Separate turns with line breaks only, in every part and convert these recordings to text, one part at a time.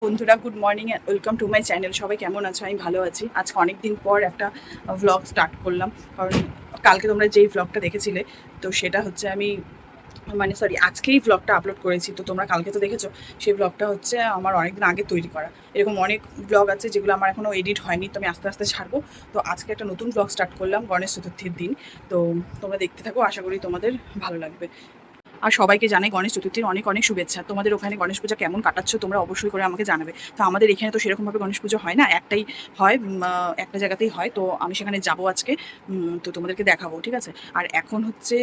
বন্ধুরা, good morning and welcome to my channel. সবাই কেমন আছো? আমি ভালো আছি। আজকে অনেক দিন পর একটা ভ্লগ স্টার্ট করলাম, কারণ কালকে তোমরা যেই ভ্লগটা দেখেছিলে, তো সেটা হচ্ছে আমি আজকেই ভ্লগটা আপলোড করেছি। তো তোমরা কালকে তো দেখেছো, সেই ভ্লগটা হচ্ছে আমার অনেকদিন আগে তৈরি করা। এরকম অনেক ভ্লগ আছে যেগুলো আমার এখনও এডিট হয়নি, তো আমি আস্তে আস্তে ছাড়বো। তো আজকে একটা নতুন ভ্লগ স্টার্ট করলাম গণেশ চতুর্থীর দিন। তো তোমরা দেখতে থাকো, আশা করি তোমাদের ভালো লাগবে। আর সবাইকে জানাই গণেশ চতুর্থীর অনেক অনেক শুভেচ্ছা। তোমাদের ওখানে গণেশ পূজা কেমন কাটাচ্ছ তোমরা অবশ্যই করে আমাকে জানাবে। তো আমাদের এখানে তো সেরকমভাবে গণেশ পুজো হয় না, একটাই হয়, একটা জায়গাতেই হয়। তো আমি সেখানে যাবো আজকে, তো তোমাদেরকে দেখাবো, ঠিক আছে? আর এখন হচ্ছে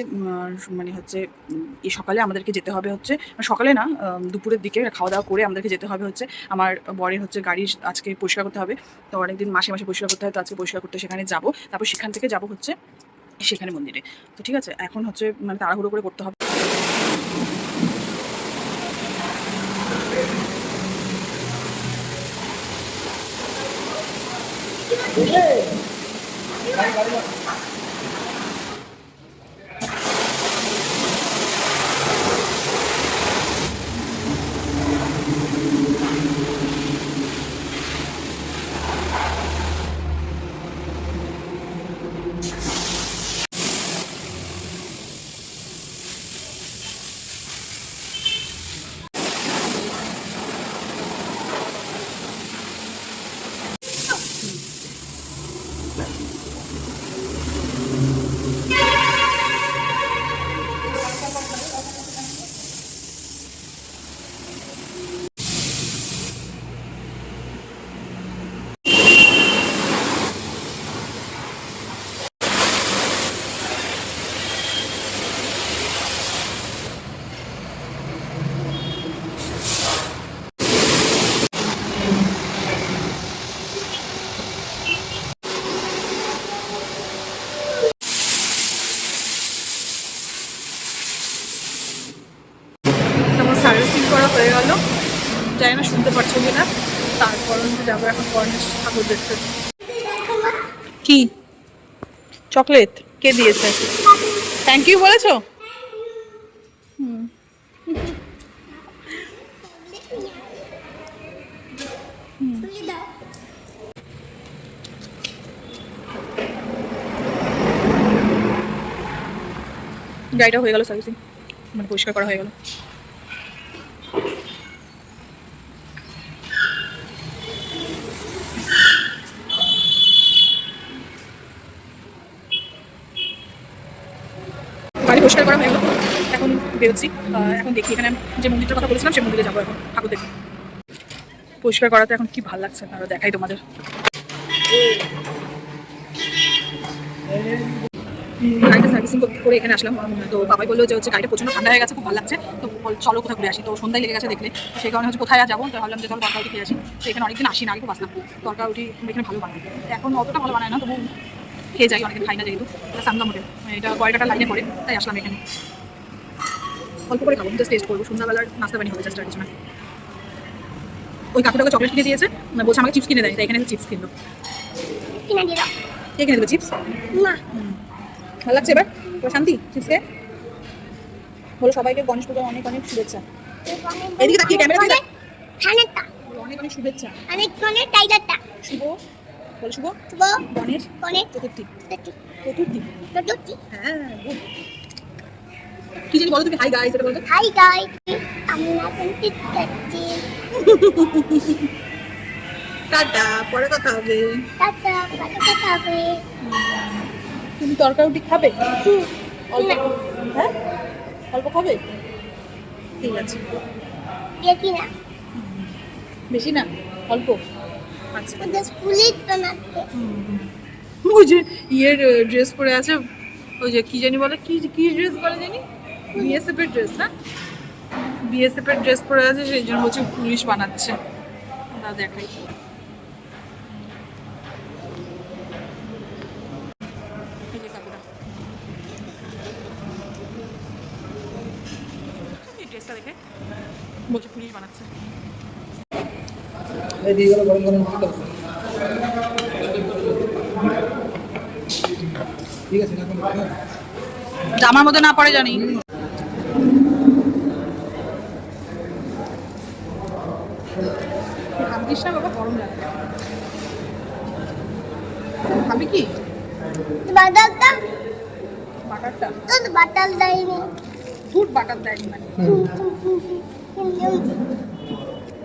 এই সকালে আমাদেরকে যেতে হবে হচ্ছে, সকালে না, দুপুরের দিকে খাওয়া দাওয়া করে আমাদেরকে যেতে হবে হচ্ছে আমার বরের হচ্ছে গাড়ি আজকে পরিষ্কার করতে হবে। তো অনেকদিন মাসে মাসে পরিষ্কার করতে হয়, তো আজকে পরিষ্কার করতে সেখানে যাবো। তারপর সেখান থেকে যাবো হচ্ছে সেখানে মন্দিরে। তো ঠিক আছে, এখন হচ্ছে তাড়াহুড়ো করে করতে হবে। আমার সার্ভিসিং করা হয়ে গেল, জানি না শুনতে পাচ্ছ কি না। তারপর যাবো এখন গণেশ ঠাকুর দেখতে। কি চকলেট কে দিয়েছে? থ্যাংক ইউ বলেছো? হুম। গাড়িটা হয়ে গেল সার্ভিসিং, পরিষ্কার করা হয়ে গেল। গাড়ি পরিষ্কার করা হয়ে গেল, এখন বেরোচ্ছি। এখন দেখি এখানে আমি যে মন্দিরটার কথা বলেছিলাম সেই মন্দিরে যাবো এখন ঠাকুর দেখি। পরিষ্কার করাতে এখন কি ভালো লাগছে তারা দেখাই তোমাদের। গাড়িটা সার্ভিসিং করে এখানে আসলাম। তো বাবাই বললো যে হচ্ছে গাড়িটা প্রচন্ড ঠান্ডা হয়ে গেছে, খুব ভালো লাগছে, তো চলো কোথাও ঘুরে আসি। তো সন্ধ্যায় লেগে গেছে দেখলে, সেই কারণে হচ্ছে কোথায় আর যাবো, তো ভাবলাম যে চলো তরকারি খেয়ে আসি। তো এখানে অনেকদিন আসি না, আগে খুব আসলাম। তরকারি এখানে ভালো বানায়, এখন অতটা ভালো বানায় না, তবু খেয়ে যাই, অনেকদিন খাই না যেহেতু। এটা সামদাম হোটেল, এটা গয়টাটা লাইনে পড়ে, তাই আসলাম এখানে। অল্প করে খাবো, জাস্ট টেস্ট করবো, সন্ধ্যাবেলার নাস্তা বানিয়ে হবে, জাস্ট আর কিছু না। ওই কাকুটাকে চকলেট কিনে দিয়েছে, বলছে আমাকে চিপস কিনে দেয়, তাই এখানে চিপস কিনলো। কে কিনে দেবো চিপস? না, ভালো লাগছে এবার, শান্তি চিপসকে। বলো সবাইকে গণেশ পূজার অনেক অনেক শুভেচ্ছা। এদিকে তাকিয়ে ক্যামেরা দিয়ে ঠানেরটা অনেক অনেক শুভেচ্ছা, অনেক অনেক টাইগারটা শুভ। বলো শুভ শুভ গণেশ গণেশ চতুর্থী চতুর্থী চতুর্থী। হ্যাঁ, গুড। কি জানি বলো তুমি? হাই গাইস, এটা বলো তো। হাই গাইস, আমি এখন ঠিক করছি। টাটা, পরে কথা হবে। টাটা, পরে কথা হবে। তুমি তরকারি খাবে? অল্প? হ্যাঁ, অল্প খাবে? ঠিক আছে, বেশি না, বেশি না, অল্প। আচ্ছা, স্কুলের বানাতে ওই যে ইয়ের ড্রেস পরে আছে, ওই যে কি জানি বলে, কি কি ড্রেস বলে জানি, বিএসএফ এর ড্রেস না, বিএসএফ এর ড্রেস পরে আছে, সেই জন্য বলছে পুলিশ বানাচ্ছে। না দেখাই, এই যে কাকুরা, এই ড্রেসটা দেখে বলছে পুলিশ বানাচ্ছে। জামার মধ্যে না পড়ে জানি। দিস না বাবা, গরম লাগে। খাবি কি
বাটারটা?
বাটারটা?
তো বাটার দেয়নি।
দুধ বাটার দেয়নি মানে?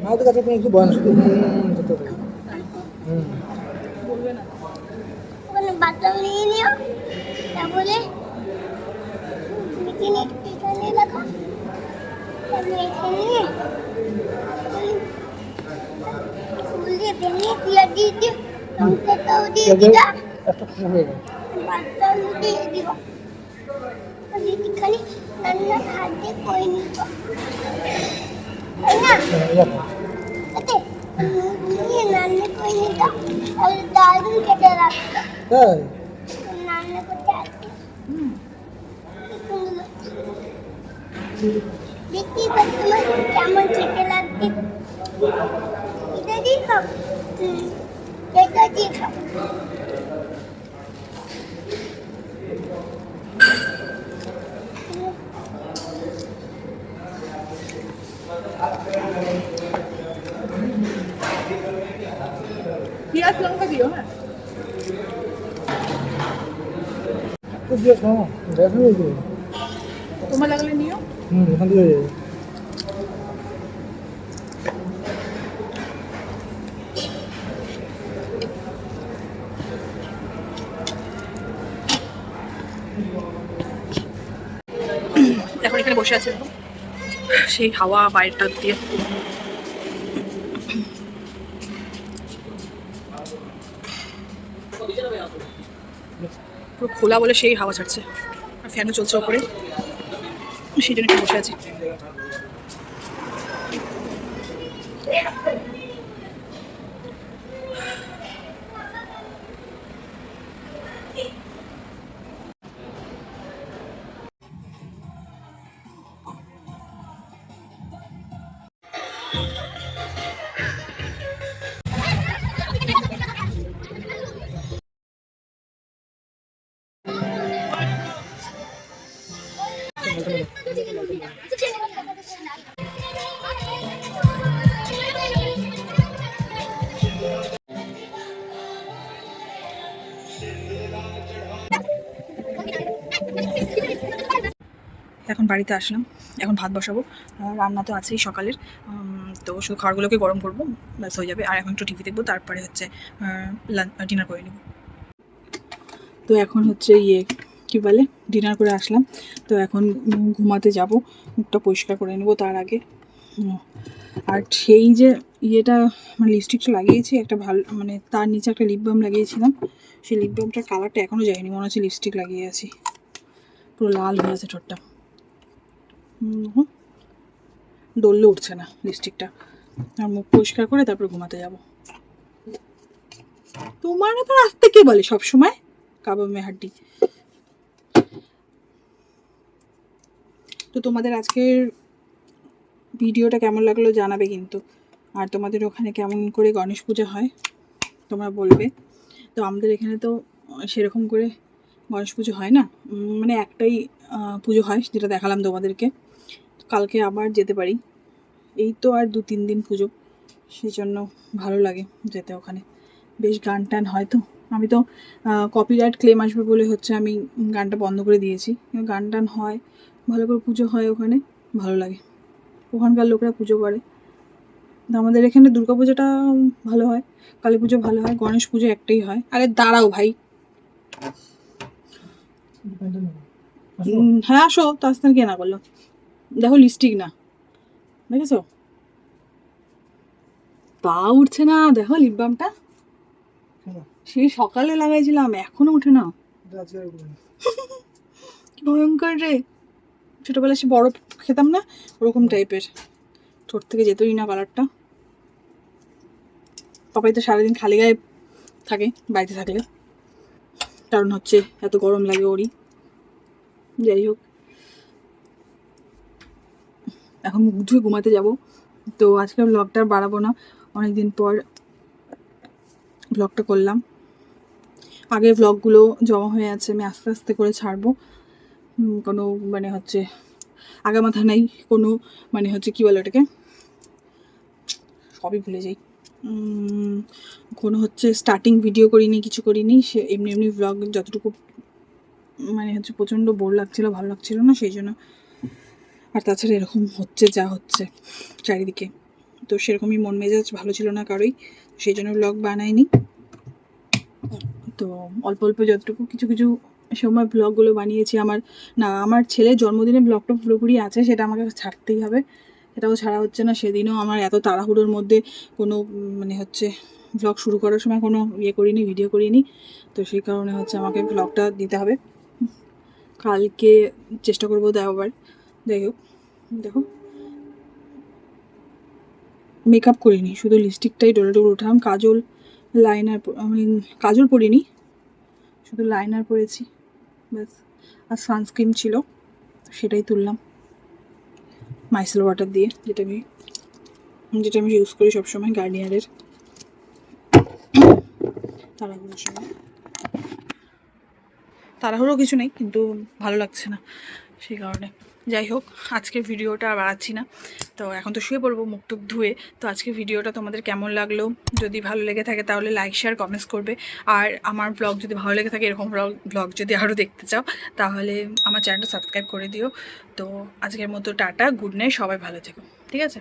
মায়ের কাছে তুমি একটু বয়স করতে পারো।
বলবে না।
ওখানে বাটার নিয়ে নিও, তারপরে বিকিনি এখানে রাখো, তারপরে এখানে ফুল দিয়ে ভেঙে দিয়ে দিয়ে দিও, লঙ্কাটাও দিয়ে দিও,
একটা খুশি হয়ে গেল।
বাটার দিয়ে দিও। আর এখানে রান্না হাত দিয়ে করে নিব, তাই না? এতে নিয়ে রান্না করে নিত, তাহলে দারুণ খেতে লাগতো।
তাই
রান্না করতে আসবে। দেখতেই পাচ্ছ তোমার কেমন খেতে লাগবে। এটা দিয়ে খাও, এটা দিয়ে খাও।
পেঁয়াজ লঙ্কা দিও। হ্যাঁ,
তো দিয়ে খাও, দেখা হয়ে যাবে।
তোমার লাগলে নিও।
এখান থেকে হয়ে যাবে।
এখন এখানে বসে আছে সেই হাওয়া বাইরেটা দিয়ে। পুরো খোলা বলে সেই হাওয়া ছাড়ছে, আর ফ্যানও চলছে ওপরে, সেই জন্য একটু বসে আছি। এখন বাড়িতে আসলাম, এখন ভাত বসাবো। রান্না তো আছেই সকালের, তো শুধু খাবারগুলোকে গরম করবো, ব্যাস হয়ে যাবে। আর এখন একটু টিভি দেখবো, তারপরে হচ্ছে ডিনার করে নেব। তো এখন হচ্ছে কী বলে, ডিনার করে আসলাম, তো এখন ঘুমাতে যাব। মুখটা পরিষ্কার করে নেব তার আগে। আর সেই যে মানে লিপস্টিকটা লাগিয়েছি একটা ভালো, মানে তার নিচে একটা লিপ বাম লাগিয়েছিলাম, সেই লিপ বামটার কালারটা এখনও যায়নি, মনে হচ্ছে লিপস্টিক লাগিয়ে আছি। পুরো লাল হয়ে আছে ঠোঁটটা, ডললে উঠছে না লিপস্টিকটা। আর মুখ পরিষ্কার করে তারপর ঘুমাতে যাব। তোমার আবার আসতে কে বলে সবসময়, কাবা মেহাড্ডি। তো তোমাদের আজকের ভিডিওটা কেমন লাগলো জানাবে কিন্তু। আর তোমাদের ওখানে কেমন করে গণেশ পূজা হয় তোমরা বলবে। তো আমাদের এখানে তো সেরকম করে গণেশ পুজো হয় না, মানে একটাই পুজো হয়, যেটা দেখালাম তোমাদেরকে। কালকে আবার যেতে পারি, এই তো আর 2-3 দিন পুজো, সেই জন্য ভালো লাগে যেতে ওখানে। বেশ গান টান হয়, তো আমি তো কপিরাইট ক্লেম আসবে বলে হচ্ছে আমি গানটা বন্ধ করে দিয়েছি। গান টান হয়, ভালো করে পুজো হয় ওখানে, ভালো লাগে। ওখানকার লোকরা পুজো করে। আমাদের এখানে দুর্গা পুজোটা ভালো হয়, কালী পুজো ভালো হয়, গণেশ পুজো একটাই হয়। আরে দাঁড়াও ভাই, হ্যাঁ আসো, তো আসতে কে না করলো। দেখো লিপস্টিক না, দেখেছো পা উঠছে না, দেখো লিপ বামটা সেই সকালে লাগাইছিলাম, এখনো উঠে না। কি ভয়ঙ্কর রে। ছোটবেলায় সে বরফ খেতাম না, ওরকম টাইপের, ঠোঁট থেকে যেতই না কালারটা। পাপাই তো সারাদিন খালি গায়ে থাকে বাড়িতে থাকলে, কারণ হচ্ছে এত গরম লাগে ওরই। যাই হোক, এখন মুখ ধুয়ে ঘুমাতে যাব। তো আজকের ব্লগটা বাড়াবো না, অনেকদিন পর ব্লগটা করলাম। আগের ব্লগগুলো জমা হয়ে আছে, আমি আস্তে আস্তে করে ছাড়বো। কোনো মানে হচ্ছে আগামাথা নেই কোনো, মানে হচ্ছে কী বলে ওটাকে, সবই ভুলে যাই। কোনো হচ্ছে স্টার্টিং ভিডিও করিনি, কিছু করিনি, সে এমনি এমনি ব্লগ যতটুকু মানে হচ্ছে প্রচণ্ড বোর লাগছিল, ভালো লাগছিল না সেই জন্য। আর তাছাড়া এরকম হচ্ছে যা হচ্ছে চারিদিকে, তো সেরকমই মন মেজাজ ভালো ছিল না কারোই, সেই জন্য ব্লগ বানাইনি। তো অল্প অল্প যতটুকু কিছু কিছু সময় ব্লগগুলো বানিয়েছি। আমার ছেলের জন্মদিনে ব্লগটা পুরোপুরি আছে, সেটা আমাকে ছাড়তেই হবে, সেটাও ছাড়া হচ্ছে না। সেদিনও আমার এত তাড়াহুড়োর মধ্যে কোনো মানে হচ্ছে ব্লগ শুরু করার সময় কোনো করিনি, ভিডিও করিনি, তো সেই কারণে হচ্ছে আমাকে ব্লগটা দিতে হবে। কালকে চেষ্টা করবো দেওয়ার। যাই হোক, দেখো মেকআপ করিনি, শুধু লিপস্টিকটাই ডলে ডলে উঠালাম, কাজল লাইনার আমি কাজল পরিনি, শুধু লাইনার পরেছি ব্যাস। আর সানস্ক্রিন ছিল, সেটাই তুললাম মাইসেল ওয়াটার দিয়ে, যেটা আমি ইউজ করি সবসময়, গার্নিয়ারের। তাড়াহুড়োর সময় তাড়াহুড়ো কিছু নেই, কিন্তু ভালো লাগছে না সেই কারণে। যাই হোক, আজকের ভিডিওটা আর বাড়াচ্ছি না, তো এখন তো শুয়ে পড়বো মুখ টুক ধুয়ে। তো আজকের ভিডিওটা তোমাদের কেমন লাগলো, যদি ভালো লেগে থাকে তাহলে লাইক শেয়ার কমেন্টস করবে। আর আমার ব্লগ যদি ভালো লেগে থাকে, এরকম ব্লগ যদি আরও দেখতে চাও, তাহলে আমার চ্যানেলটা সাবস্ক্রাইব করে দিও। তো আজকের মতো টাটা, গুড নাইট, সবাই ভালো থেকো, ঠিক আছে।